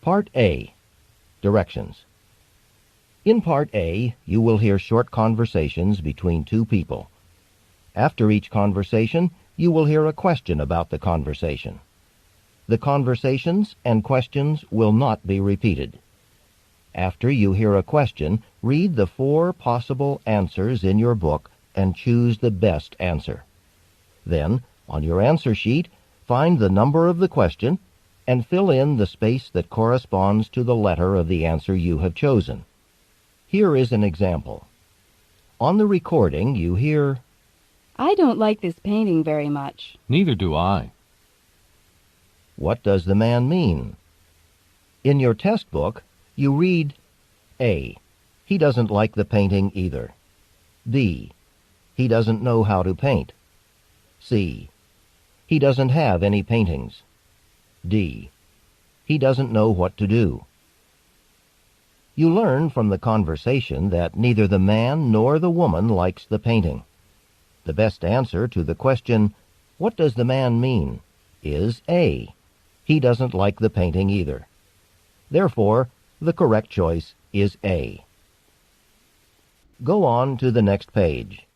Part A. Directions. In Part A, you will hear short conversations between two people. After each conversation, you will hear a question about the conversation. The conversations and questions will not be repeated. After you hear a question, read the 4 possible answers in your book and choose the best answer. Then, on your answer sheet, find the number of the question and fill in the space that corresponds to the letter of the answer you have chosen. Here is an example. On the recording, you hear, "I don't like this painting very much." Neither do I. "What does the man mean?" In your test book, you read, A. He doesn't like the painting either. B. He doesn't know how to paint. C. He doesn't have any paintings. D. He doesn't know what to do. You learn from the conversation that neither the man nor the woman likes the painting. The best answer to the question, "What does the man mean?" is A. He doesn't like the painting either. Therefore, the correct choice is A. Go on to the next page.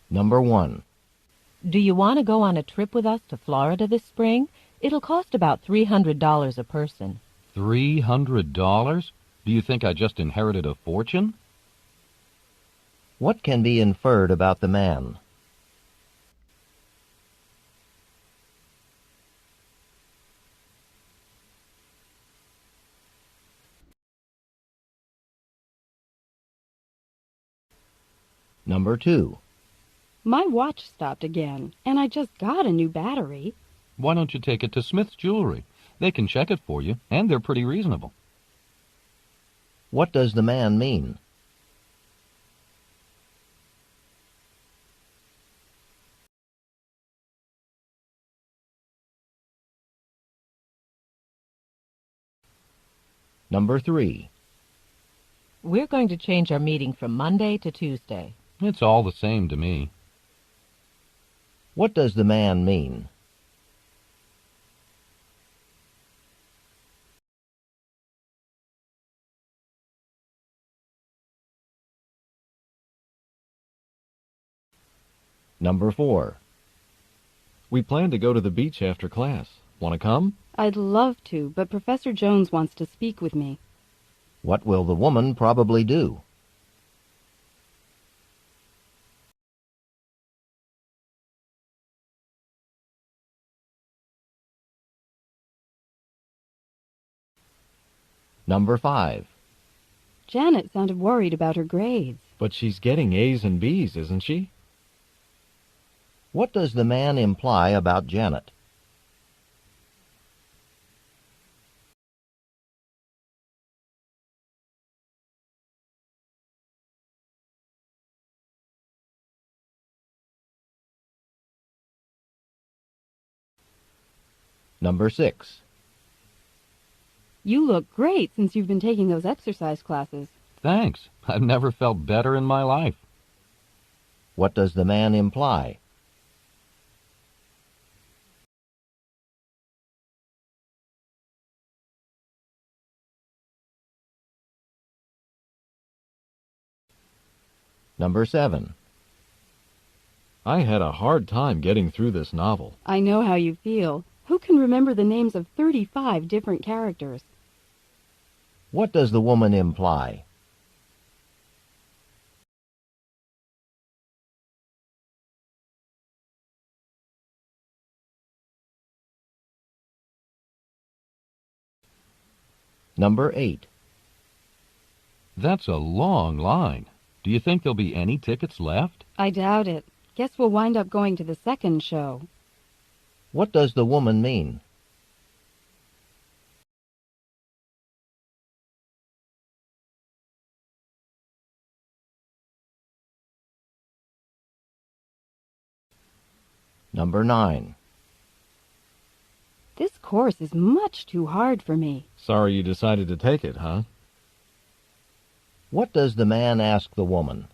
Number 1. Do you want to go on a trip with us to Florida this spring? It'll cost about $300 a person. $300? Do you think I just inherited a fortune? What can be inferred about the man? Number 2. My watch stopped again, and I just got a new battery. Why don't you take it to Smith's Jewelry? They can check it for you, and they're pretty reasonable. What does the man mean? Number 3. We're going to change our meeting from Monday to Tuesday. It's all the same to me. What does the man mean? Number 4. We plan to go to the beach after class. Want to come? I'd love to, but Professor Jones wants to speak with me. What will the woman probably do? Number 5. Janet sounded worried about her grades. But she's getting A's and B's, isn't she? What does the man imply about Janet? Number 6. You look great since you've been taking those exercise classes. Thanks. I've never felt better in my life. What does the man imply? Number 7. I had a hard time getting through this novel. I know how you feel. Who can remember the names of 35 different characters? What does the woman imply? Number 8. That's a long line. Do you think there'll be any tickets left? I doubt it. Guess we'll wind up going to the second show. What does the woman mean? Number 9. This course is much too hard for me. Sorry you decided to take it, huh? What does the man ask the woman?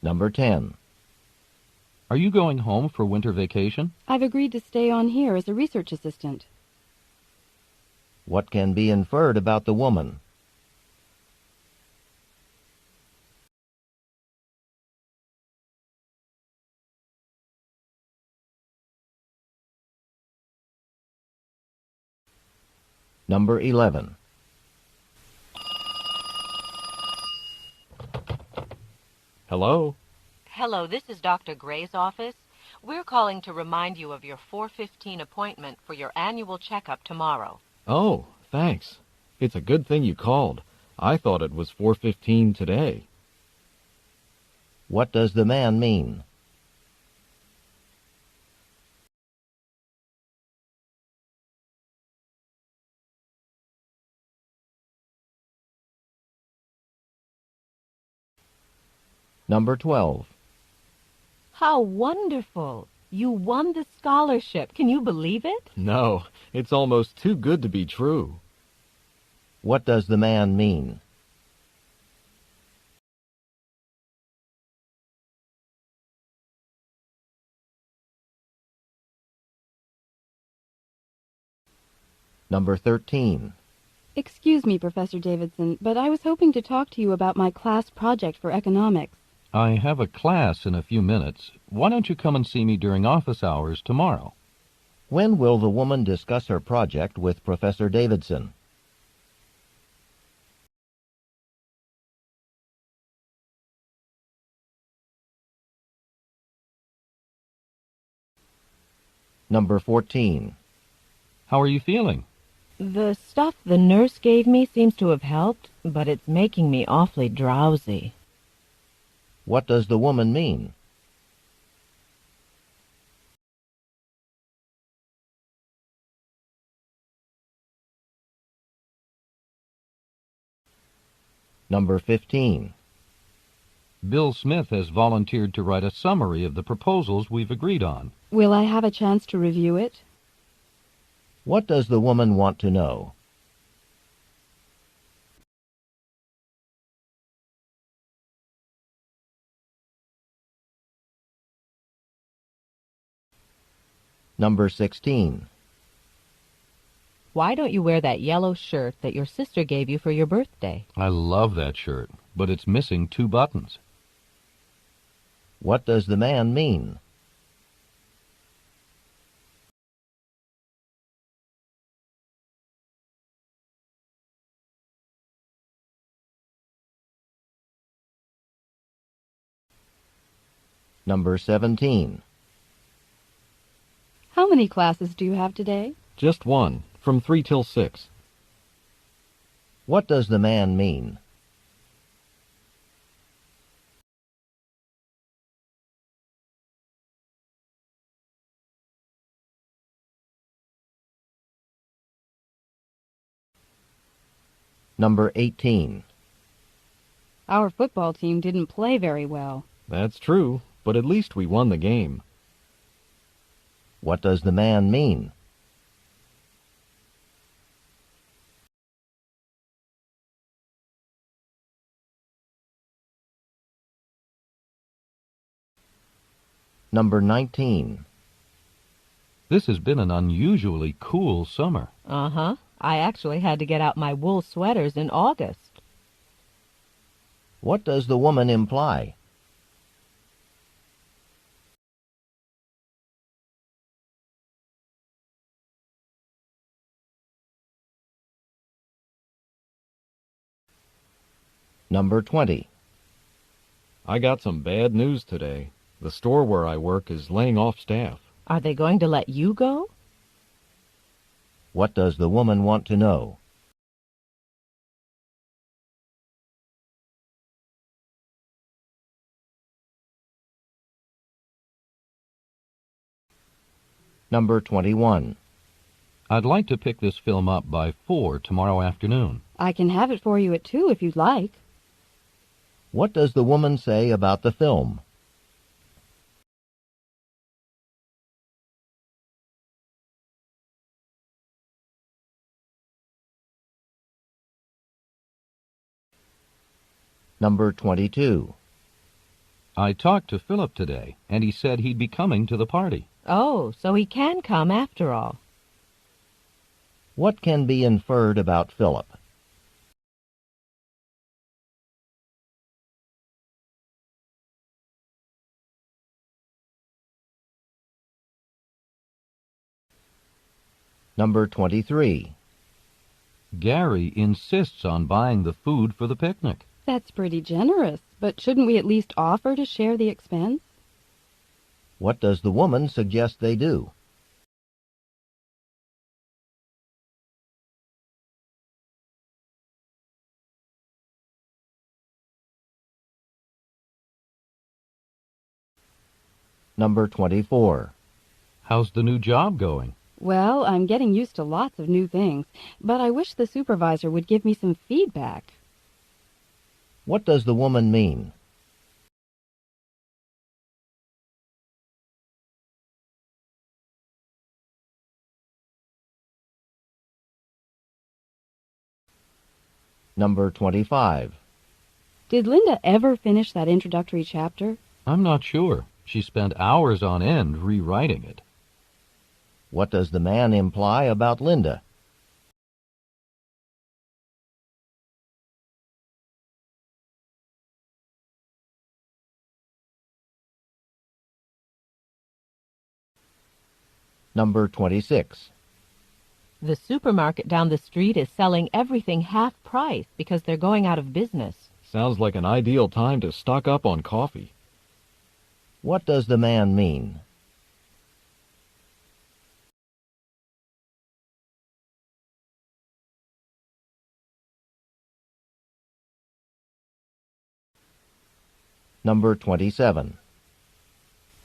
Number 10. Are you going home for winter vacation? I've agreed to stay on here as a research assistant. What can be inferred about the woman? Number 11. Hello? Hello, this is Dr. Gray's office. We're calling to remind you of your 4:15 appointment for your annual checkup tomorrow. Oh, thanks. It's a good thing you called. I thought it was 4:15 today. What does the man mean? Number 12. How wonderful! You won the scholarship. Can you believe it? No, it's almost too good to be true. What does the man mean? Number 13. Excuse me, Professor Davidson, but I was hoping to talk to you about my class project for economics. I have a class in a few minutes. Why don't you come and see me during office hours tomorrow? When will the woman discuss her project with Professor Davidson? Number 14. How are you feeling? The stuff the nurse gave me seems to have helped, but it's making me awfully drowsy. What does the woman mean? Number 15. Bill Smith has volunteered to write a summary of the proposals we've agreed on. Will I have a chance to review it? What does the woman want to know? Number 16. Why don't you wear that yellow shirt that your sister gave you for your birthday? I love that shirt, but it's missing 2 buttons. What does the man mean? Number 17. How many classes do you have today? Just one, from 3 till 6. What does the man mean? Number 18. Our football team didn't play very well. That's true, but at least we won the game. What does the man mean? Number 19. This has been an unusually cool summer. Uh-huh. I actually had to get out my wool sweaters in August. What does the woman imply? Number 20. I got some bad news today. The store where I work is laying off staff. Are they going to let you go? What does the woman want to know? Number 21. I'd like to pick this film up by 4 tomorrow afternoon. I can have it for you at 2 if you'd like. What does the woman say about the film? Number 22. I talked to Philip today, and he said he'd be coming to the party. Oh, so he can come after all. What can be inferred about Philip? Number 23. Gary insists on buying the food for the picnic. That's pretty generous, but shouldn't we at least offer to share the expense? What does the woman suggest they do? Number 24. How's the new job going? Well, I'm getting used to lots of new things, but I wish the supervisor would give me some feedback. What does the woman mean? Number 25. Did Linda ever finish that introductory chapter? I'm not sure. She spent hours on end rewriting it. What does the man imply about Linda? Number 26. The supermarket down the street is selling everything half price because they're going out of business. Sounds like an ideal time to stock up on coffee. What does the man mean? Number 27.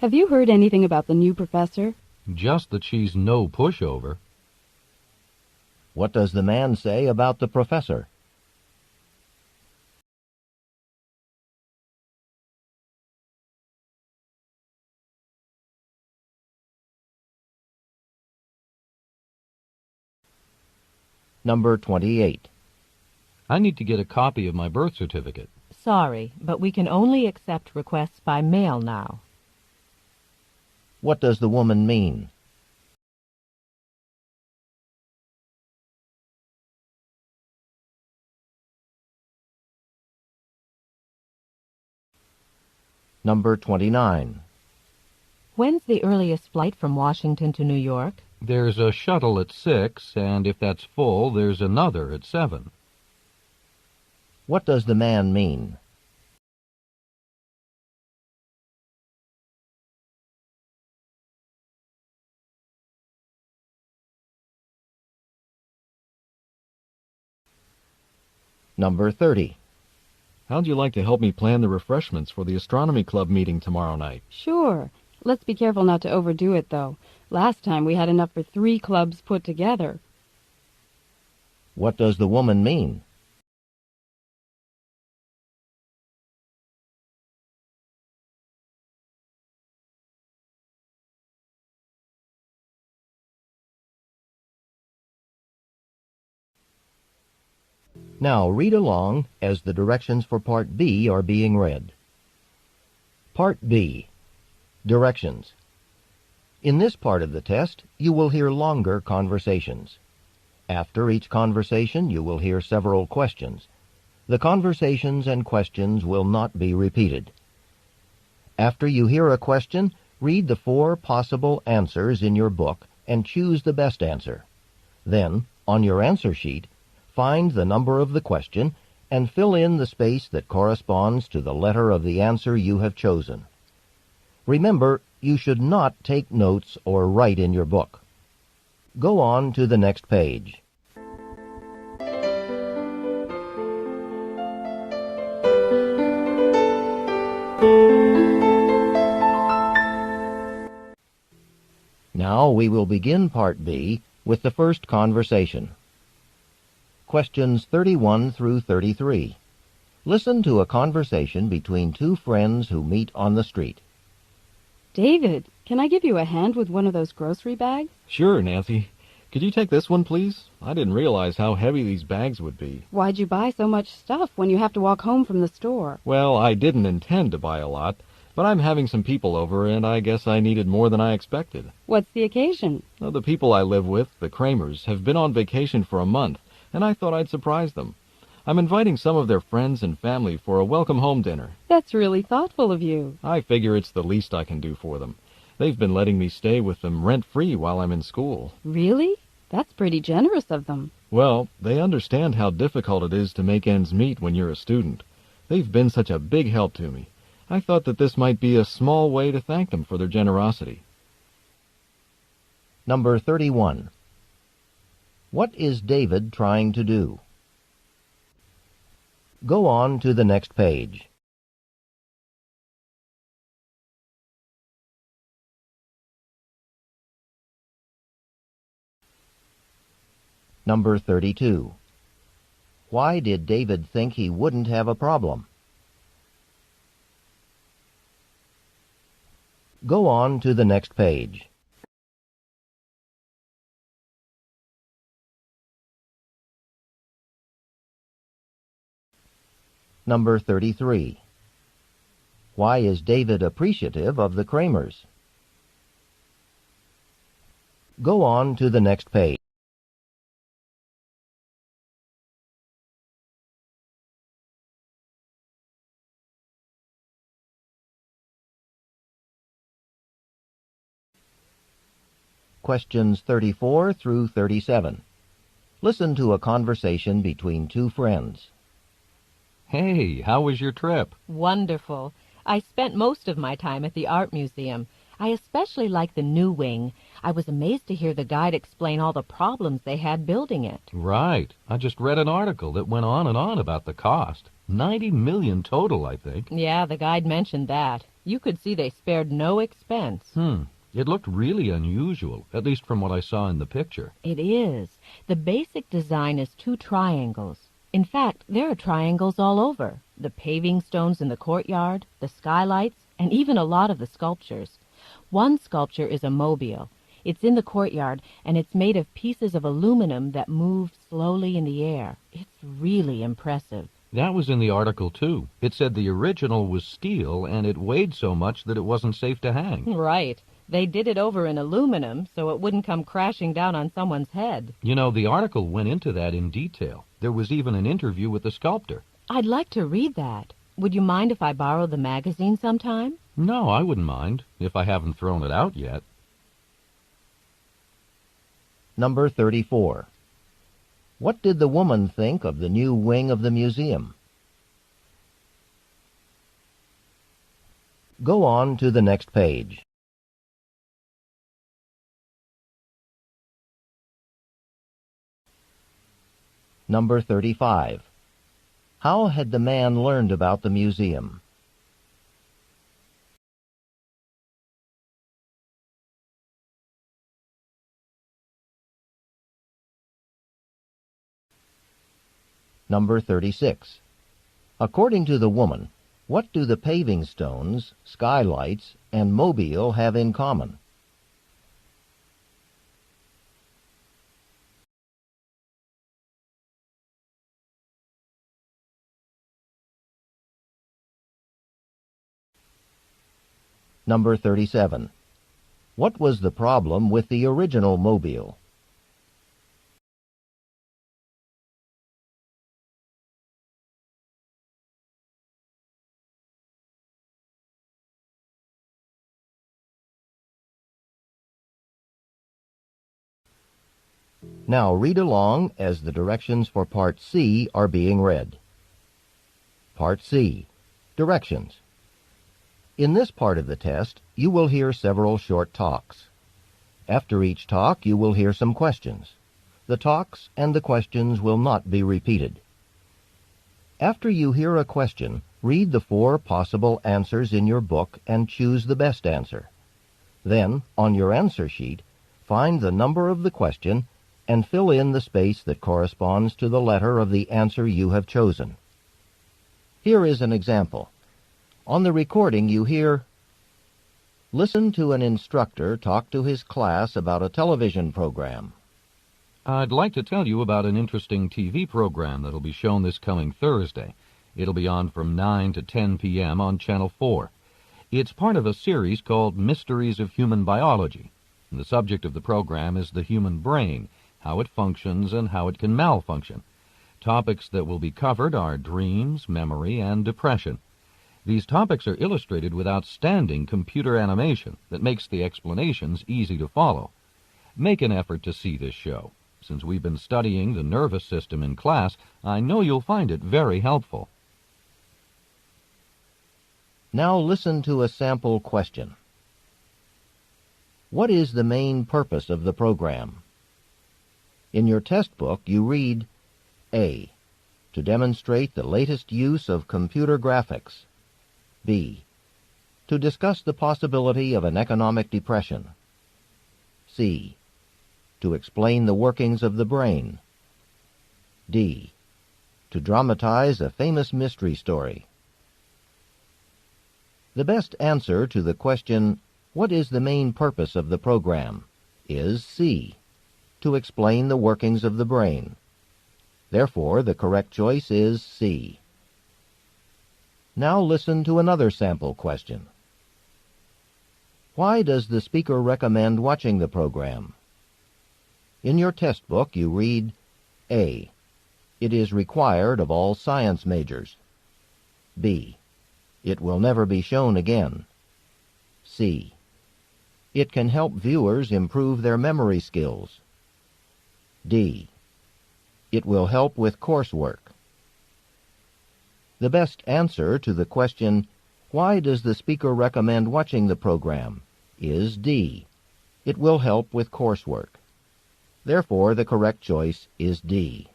Have you heard anything about the new professor? Just that she's no pushover. What does the man say about the professor? Number 28. I need to get a copy of my birth certificate. Sorry, but we can only accept requests by mail now. What does the woman mean? Number 29. When's the earliest flight from Washington to New York? There's a shuttle at 6, and if that's full, there's another at 7. What does the man mean? Number 30. How'd you like to help me plan the refreshments for the astronomy club meeting tomorrow night? Sure. Let's be careful not to overdo it, though. Last time we had enough for 3 clubs put together. What does the woman mean? Now read along as the directions for Part B are being read. Part B. Directions. In this part of the test, you will hear longer conversations. After each conversation, you will hear several questions. The conversations and questions will not be repeated. After you hear a question, read the 4 possible answers in your book and choose the best answer. Then, on your answer sheet, find the number of the question and fill in the space that corresponds to the letter of the answer you have chosen. Remember, you should not take notes or write in your book. Go on to the next page. Now we will begin Part B with the first conversation. Questions 31 through 33. Listen to a conversation between two friends who meet on the street. David, can I give you a hand with one of those grocery bags? Sure, Nancy. Could you take this one, please? I didn't realize how heavy these bags would be. Why'd you buy so much stuff when you have to walk home from the store? Well, I didn't intend to buy a lot, but I'm having some people over, and I guess I needed more than I expected. What's the occasion? Well, the people I live with, the Kramers, have been on vacation for a month, and I thought I'd surprise them. I'm inviting some of their friends and family for a welcome-home dinner. That's really thoughtful of you. I figure it's the least I can do for them. They've been letting me stay with them rent-free while I'm in school. Really? That's pretty generous of them. Well, they understand how difficult it is to make ends meet when you're a student. They've been such a big help to me. I thought that this might be a small way to thank them for their generosity. Number 31. What is David trying to do? Go on to the next page. Number 32. Why did David think he wouldn't have a problem? Go on to the next page. Number 33. Why is David appreciative of the Kramers? Go on to the next page. Questions 34 through 37. Listen to a conversation between two friends. Hey, how was your trip? Wonderful. I spent most of my time at the art museum. I especially liked the new wing. I was amazed to hear the guide explain all the problems they had building it. Right. I just read an article that went on and on about the cost. $90 million total, I think. Yeah, the guide mentioned that. You could see they spared no expense. It looked really unusual, at least from what I saw in the picture. It is. The basic design is two triangles. In fact, there are triangles all over. The paving stones in the courtyard, the skylights, and even a lot of the sculptures. One sculpture is a mobile. It's in the courtyard, and it's made of pieces of aluminum that move slowly in the air. It's really impressive. That was in the article, too. It said the original was steel, and it weighed so much that it wasn't safe to hang. Right. They did it over in aluminum so it wouldn't come crashing down on someone's head. You know, the article went into that in detail. There was even an interview with the sculptor. I'd like to read that. Would you mind if I borrowed the magazine sometime? No, I wouldn't mind, if I haven't thrown it out yet. Number 34. What did the woman think of the new wing of the museum? Go on to the next page. Number 35. How had the man learned about the museum? Number 36. According to the woman, what do the paving stones, skylights, and mobile have in common? Number 37. What was the problem with the original mobile? Now read along as the directions for Part C are being read. Part C. Directions. In this part of the test, you will hear several short talks. After each talk, you will hear some questions. The talks and the questions will not be repeated. After you hear a question, read the 4 possible answers in your book and choose the best answer. Then, on your answer sheet, find the number of the question and fill in the space that corresponds to the letter of the answer you have chosen. Here is an example. On the recording you hear, "Listen to an instructor talk to his class about a television program." I'd like to tell you about an interesting TV program that'll be shown this coming Thursday. It'll be on from 9 to 10 p.m. on Channel 4. It's part of a series called Mysteries of Human Biology. And the subject of the program is the human brain, how it functions and how it can malfunction. Topics that will be covered are dreams, memory, and depression. These topics are illustrated with outstanding computer animation that makes the explanations easy to follow. Make an effort to see this show. Since we've been studying the nervous system in class, I know you'll find it very helpful. Now listen to a sample question. What is the main purpose of the program? In your test book, you read, A, to demonstrate the latest use of computer graphics. B, to discuss the possibility of an economic depression. C, to explain the workings of the brain. D, to dramatize a famous mystery story. The best answer to the question, "What is the main purpose of the program?" is C, to explain the workings of the brain. Therefore, the correct choice is C. Now listen to another sample question. Why does the speaker recommend watching the program? In your test book, you read, A, it is required of all science majors. B, it will never be shown again. C, it can help viewers improve their memory skills. D, it will help with coursework. The best answer to the question, why does the speaker recommend watching the program, is D, it will help with coursework. Therefore, the correct choice is D.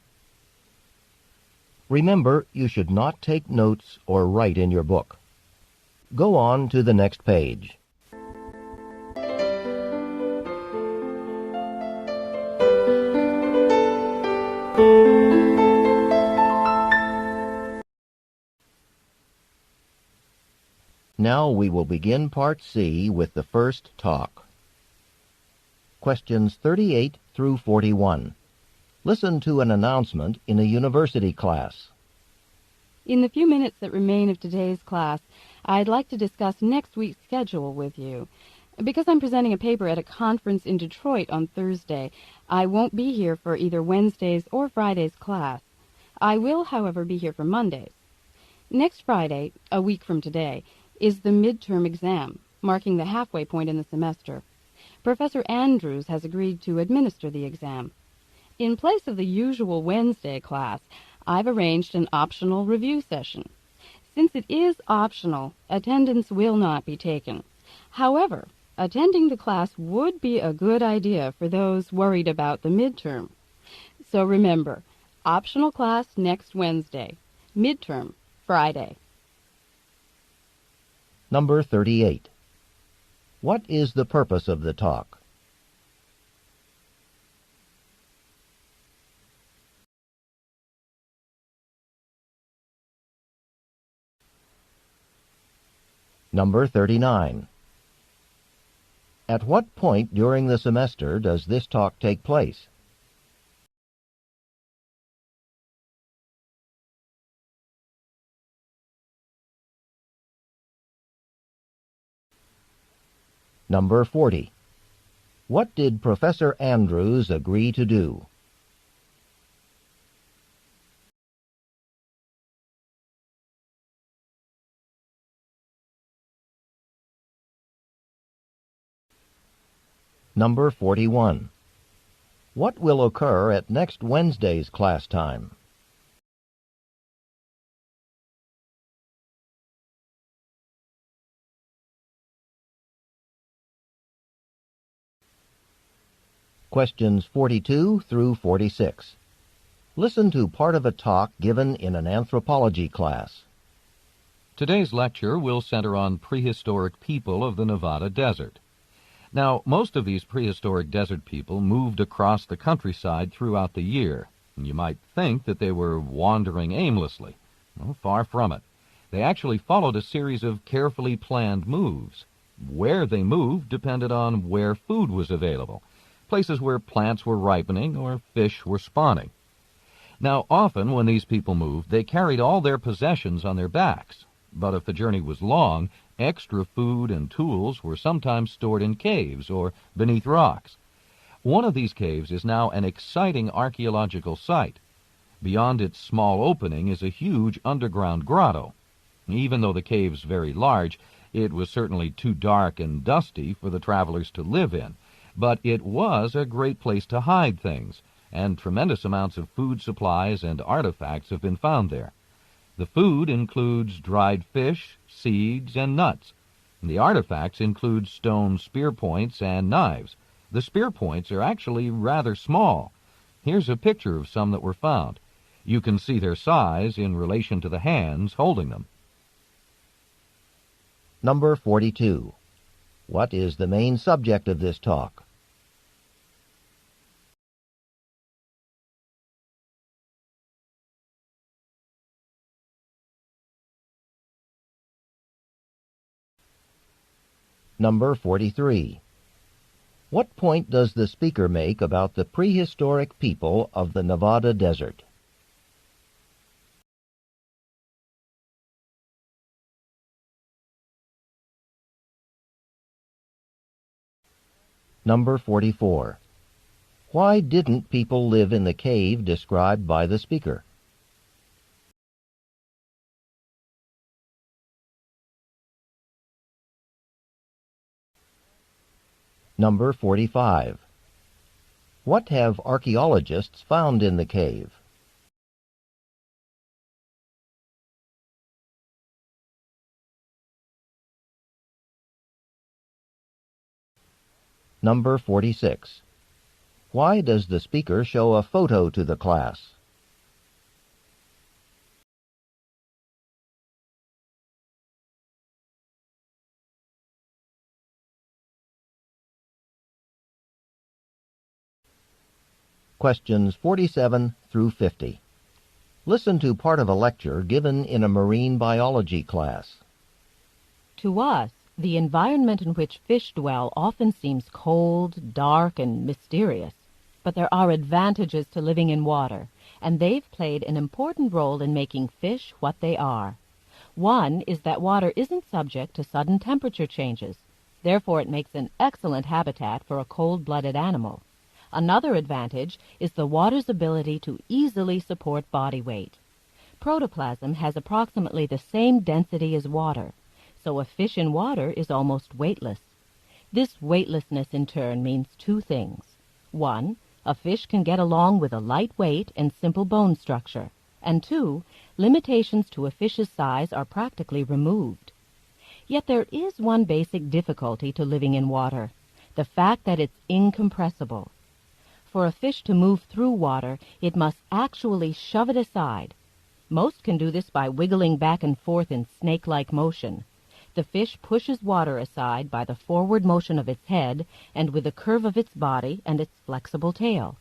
Remember, you should not take notes or write in your book. Go on to the next page. Now we will begin Part C with the first talk. Questions 38 through 41. Listen to an announcement in a university class. In the few minutes that remain of today's class, I'd like to discuss next week's schedule with you. Because I'm presenting a paper at a conference in Detroit on Thursday, I won't be here for either Wednesday's or Friday's class. I will, however, be here for Mondays. Next Friday, a week from today, is the midterm exam, marking the halfway point in the semester. Professor Andrews has agreed to administer the exam. In place of the usual Wednesday class, I've arranged an optional review session. Since it is optional, attendance will not be taken. However, attending the class would be a good idea for those worried about the midterm. So remember, optional class next Wednesday, midterm Friday. Number 38. What is the purpose of the talk? Number 39. At what point during the semester does this talk take place? Number 40. What did Professor Andrews agree to do? Number 41. What will occur at next Wednesday's class time? Questions 42 through 46. Listen to part of a talk given in an anthropology class. Today's lecture will center on prehistoric people of the Nevada desert. Now, most of these prehistoric desert people moved across the countryside throughout the year, and you might think that they were wandering aimlessly. Well, far from it. They actually followed a series of carefully planned moves. Where they moved depended on where food was available, places where plants were ripening or fish were spawning. Now, often when these people moved, they carried all their possessions on their backs. But if the journey was long, extra food and tools were sometimes stored in caves or beneath rocks. One of these caves is now an exciting archaeological site. Beyond its small opening is a huge underground grotto. Even though the cave's very large, it was certainly too dark and dusty for the travelers to live in. But it was a great place to hide things, and tremendous amounts of food supplies and artifacts have been found there. The food includes dried fish, seeds, and nuts. The artifacts include stone spear points and knives. The spear points are actually rather small. Here's a picture of some that were found. You can see their size in relation to the hands holding them. Number 42. What is the main subject of this talk? Number 43. What point does the speaker make about the prehistoric people of the Nevada desert? Number 44. Why didn't people live in the cave described by the speaker? Number 45. What have archaeologists found in the cave? Number 46. Why does the speaker show a photo to the class? Questions 47 through 50. Listen to part of a lecture given in a marine biology class. To us, the environment in which fish dwell often seems cold, dark, and mysterious. But there are advantages to living in water, and they've played an important role in making fish what they are. One is that water isn't subject to sudden temperature changes. Therefore, it makes an excellent habitat for a cold-blooded animal. Another advantage is the water's ability to easily support body weight. Protoplasm has approximately the same density as water, so a fish in water is almost weightless. This weightlessness in turn means two things. One, a fish can get along with a light weight and simple bone structure. And two, limitations to a fish's size are practically removed. Yet there is one basic difficulty to living in water, the fact that it's incompressible. For a fish to move through water, it must actually shove it aside. Most can do this by wiggling back and forth in snake-like motion. The fish pushes water aside by the forward motion of its head and with the curve of its body and its flexible tail.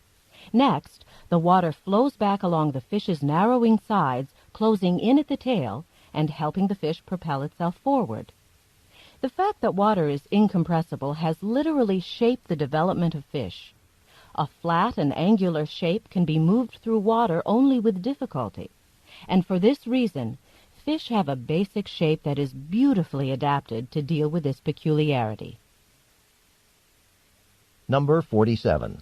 Next, the water flows back along the fish's narrowing sides, closing in at the tail and helping the fish propel itself forward. The fact that water is incompressible has literally shaped the development of fish. A flat and angular shape can be moved through water only with difficulty. And for this reason, fish have a basic shape that is beautifully adapted to deal with this peculiarity. Number 47.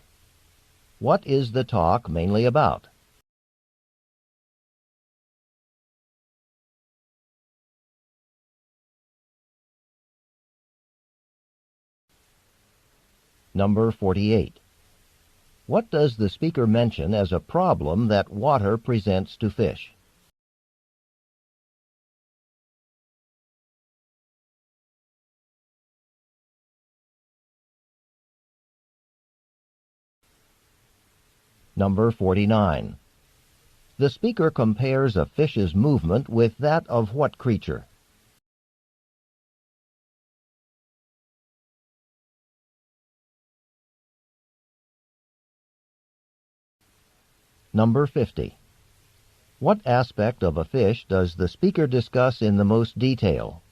What is the talk mainly about? Number 48. What does the speaker mention as a problem that water presents to fish? Number 49. The speaker compares a fish's movement with that of what creature? Number 50. What aspect of a fish does the speaker discuss in the most detail?